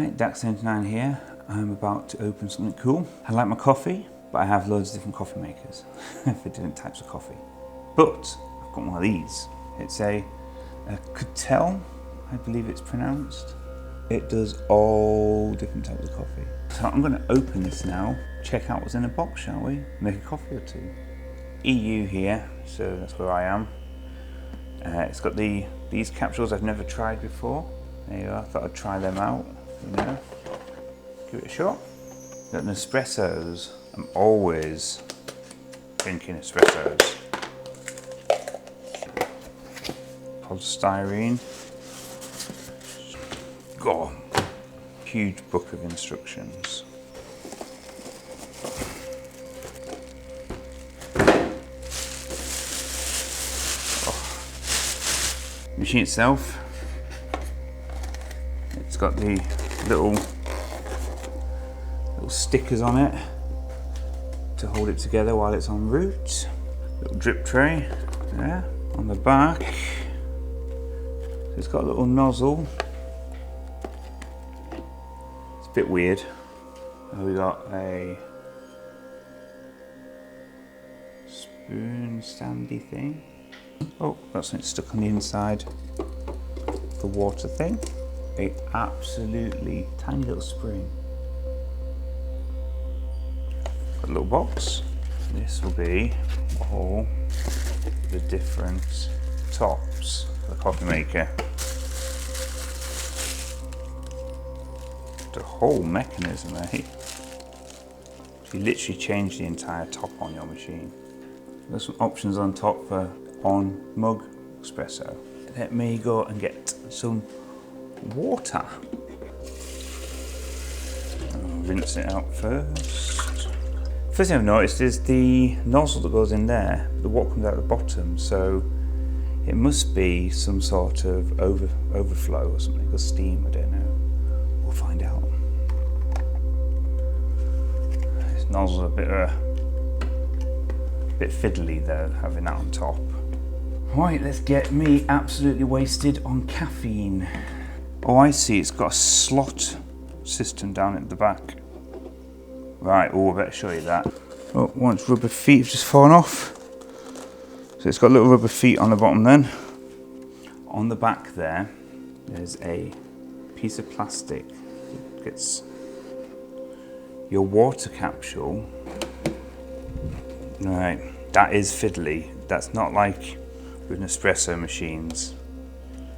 Right, Dax79 here. I'm about to open something cool. I like my coffee, but I have loads of different coffee makers for different types of coffee. But I've got one of these. It's a KOTLIE, I believe it's pronounced. It does all different types of coffee. So I'm going to open this now, check out what's in the box, shall we? Make a coffee or two. EU here, so that's where I am. It's got these capsules I've never tried before. There you are, I thought I'd try them out, you know. Give it a shot. Got Nespressos. I'm always drinking espressos. Polystyrene. Oh, huge book of instructions. Oh. Machine itself. It's got the little stickers on it to hold it together while it's en route. Little drip tray there on the back. It's got a little nozzle. It's a bit weird. We got a spoon standy thing. Oh, that's something stuck on the inside. The water thing. A absolutely tiny little spring. Got a little box. This will be all the different tops for the coffee maker. The whole mechanism, eh? You literally change the entire top on your machine. There's some options on top for on mug espresso. Let me go and get some water. I'll rinse it out first. First thing I've noticed is the nozzle that goes in there, the water comes out the bottom, so it must be some sort of overflow or something, or steam, I don't know. We'll find out. This nozzle's a bit fiddly though, having that on top. Right, let's get me absolutely wasted on caffeine. Oh, I see, it's got a slot system down at the back. Right, oh, I better show you that. Oh, once rubber feet have just fallen off. So it's got little rubber feet on the bottom then. On the back there, there's a piece of plastic that gets your water capsule. Right, that is fiddly. That's not like with Nespresso machines,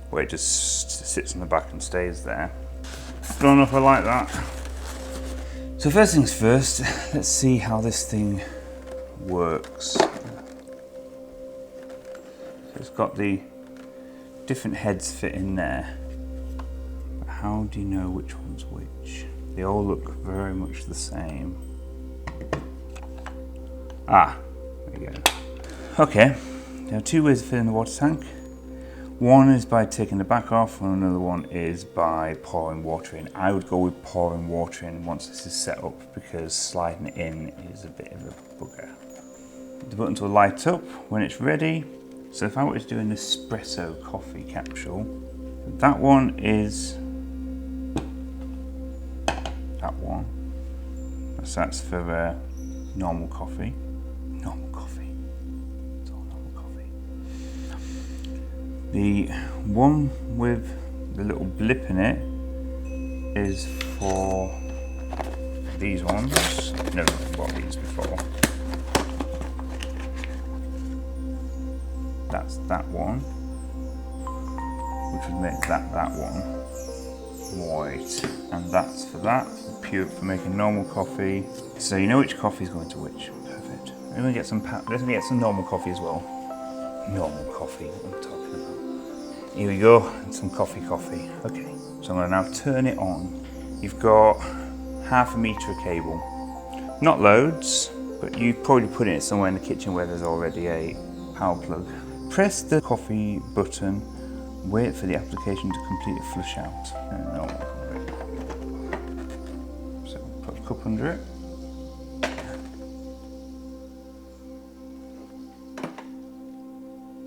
where it just sits on the back and stays there. Don't know if I like that. So first things first, let's see how this thing works. So it's got the different heads fit in there. But how do you know which one's which? They all look very much the same. Ah, there you go. Okay, there are two ways of filling the water tank. One is by taking the back off, and another one is by pouring water in. I would go with pouring water in once this is set up, because sliding it in is a bit of a bugger. The buttons will light up when it's ready. So if I were to do an espresso coffee capsule, that one is that one. So that's for normal coffee. Normal coffee. It's all normal coffee. The one with the little blip in it is for these ones. I've never bought these before. That's that one, which would make that one white, and that's for that, for making normal coffee. So you know which coffee is going to which. Perfect. Let me get some normal coffee as well. Normal coffee, what am I talking about? Here we go, and some coffee. Okay, so I'm going to now turn it on. You've got 1/2 meter of cable. Not loads, but you probably put it somewhere in the kitchen where there's already a power plug. Press the coffee button, wait for the application to completely flush out. So put a cup under it.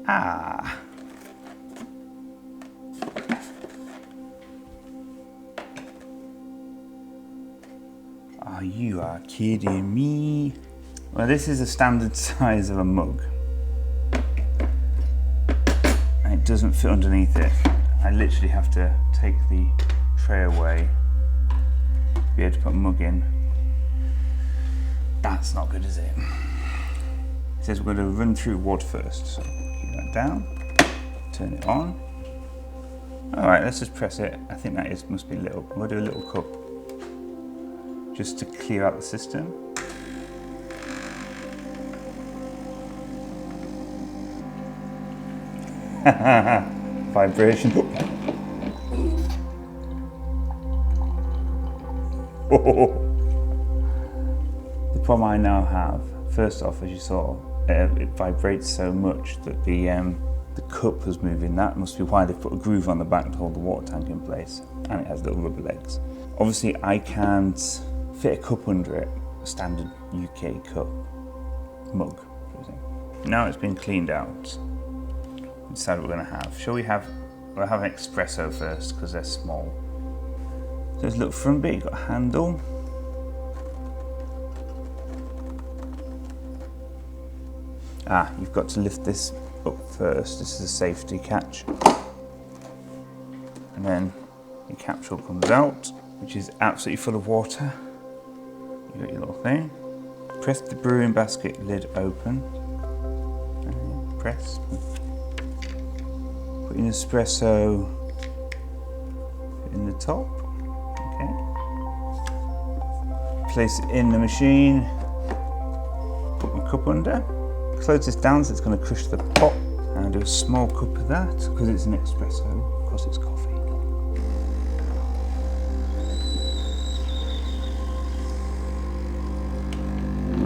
Ah! You are kidding me. Well, this is a standard size of a mug. And it doesn't fit underneath it. I literally have to take the tray away to be able to put a mug in. That's not good, is it? It says we're going to run through water first. So keep that down, turn it on. All right, let's just press it. I think that must be lit up. We'll do a little cup just to clear out the system. Vibration. The problem I now have, first off, as you saw, it vibrates so much that the cup was moving. That must be why they put a groove on the back to hold the water tank in place, and it has little rubber legs. Obviously, I can't fit a cup under it, a standard UK cup mug. Now it's been cleaned out. Decide what we're going to have. Shall we have? We'll have an espresso first because they're small. So there's a little front bit. You've got a handle. You've got to lift this up first. This is a safety catch, and then your capsule comes out, which is absolutely full of water. You got your little thing. Press the brewing basket lid open. And press. Put your espresso in the top. Okay. Place it in the machine. Put my cup under. Close this down so it's going to crush the pot. And do a small cup of that because it's an espresso. Of course, it's coffee.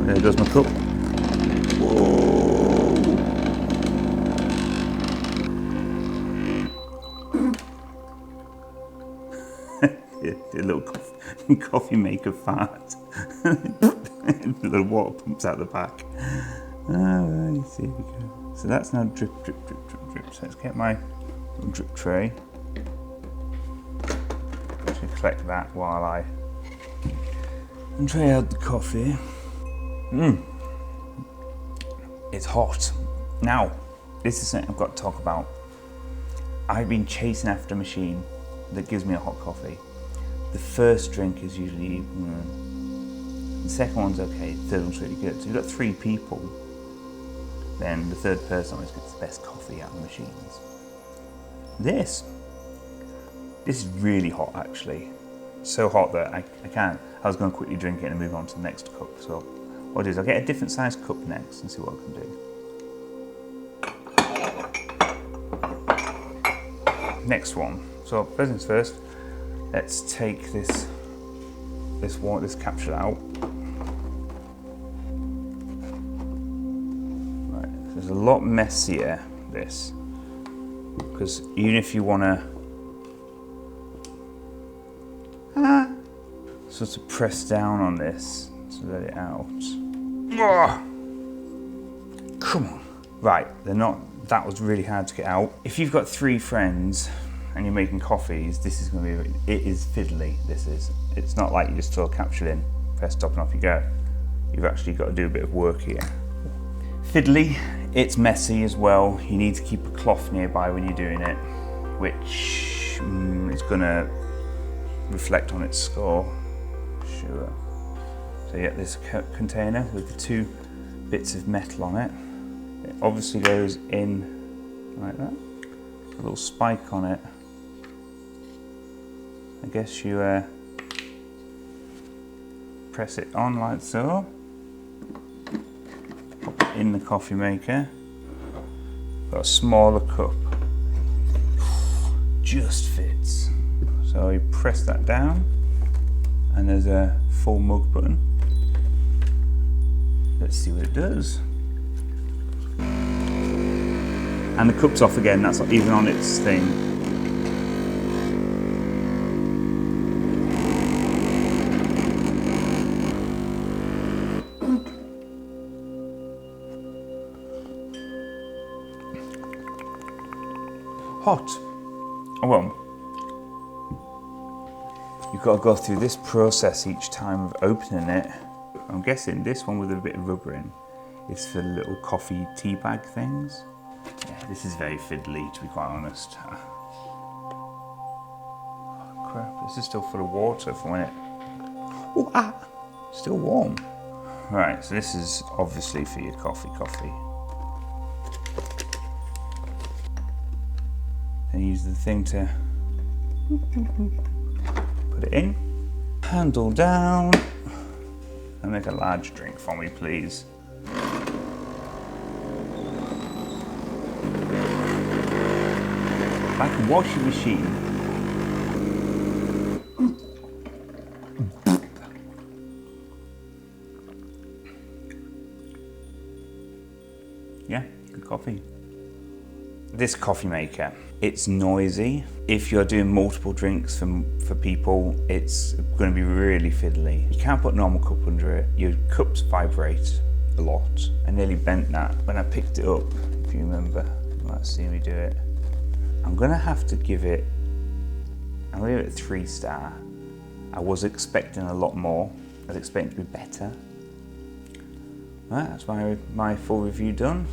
There goes my cup. Whoa. A little coffee maker fart. A little water pumps out the back. Alright, here we go. So that's now drip, drip, drip, drip, drip. So let's get my drip tray. To collect that while I tray out the coffee. It's hot. Now, this is something I've got to talk about. I've been chasing after a machine that gives me a hot coffee. The first drink is usually, the second one's okay, the third one's really good. So you've got 3 people, then the third person always gets the best coffee out of the machines. This is really hot actually. So hot that I can't. I was going to quickly drink it and move on to the next cup. So what I'll do is I'll get a different size cup next and see what I can do. Next one. So first things first, let's take this capsule out. Right, it's a lot messier this, because even if you want to sort of press down on this to let it out. Come on. Right, that was really hard to get out. If you've got 3 friends and you're making coffees, this is going to be, it is fiddly, this is. It's not like you just throw a capsule in, press stop and off you go. You've actually got to do a bit of work here. Fiddly, it's messy as well. You need to keep a cloth nearby when you're doing it, which is going to reflect on its score. Sure. So you get this container with the 2 bits of metal on it. It obviously goes in like that. A little spike on it. I guess you press it on like so. Pop it in the coffee maker. Got a smaller cup. Just fits. So you press that down and there's a full mug button. Let's see what it does. And the cup's off again, that's not even on its thing. Hot. Oh well. You got to go through this process each time of opening it. I'm guessing this one with a bit of rubber in is for little coffee tea bag things. Yeah, this is very fiddly, to be quite honest. Oh crap, this is still full of water from when it... Ooh, still warm. Right, so this is obviously for your coffee. Then use the thing to put it in. Handle down. And make a large drink for me, please. Like a washing machine. Yeah, good coffee. This coffee maker, it's noisy. If you're doing multiple drinks for people, it's going to be really fiddly. You can't put a normal cup under it. Your cups vibrate a lot. I nearly bent that when I picked it up, if you remember. You might see me do it. I'm going to have to give it, I'm going to give it a 3-star. I was expecting a lot more. I was expecting it to be better. Right, that's my full review done.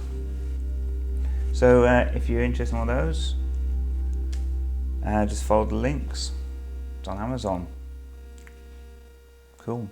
So if you're interested in one of those, just follow the links. It's on Amazon. Cool.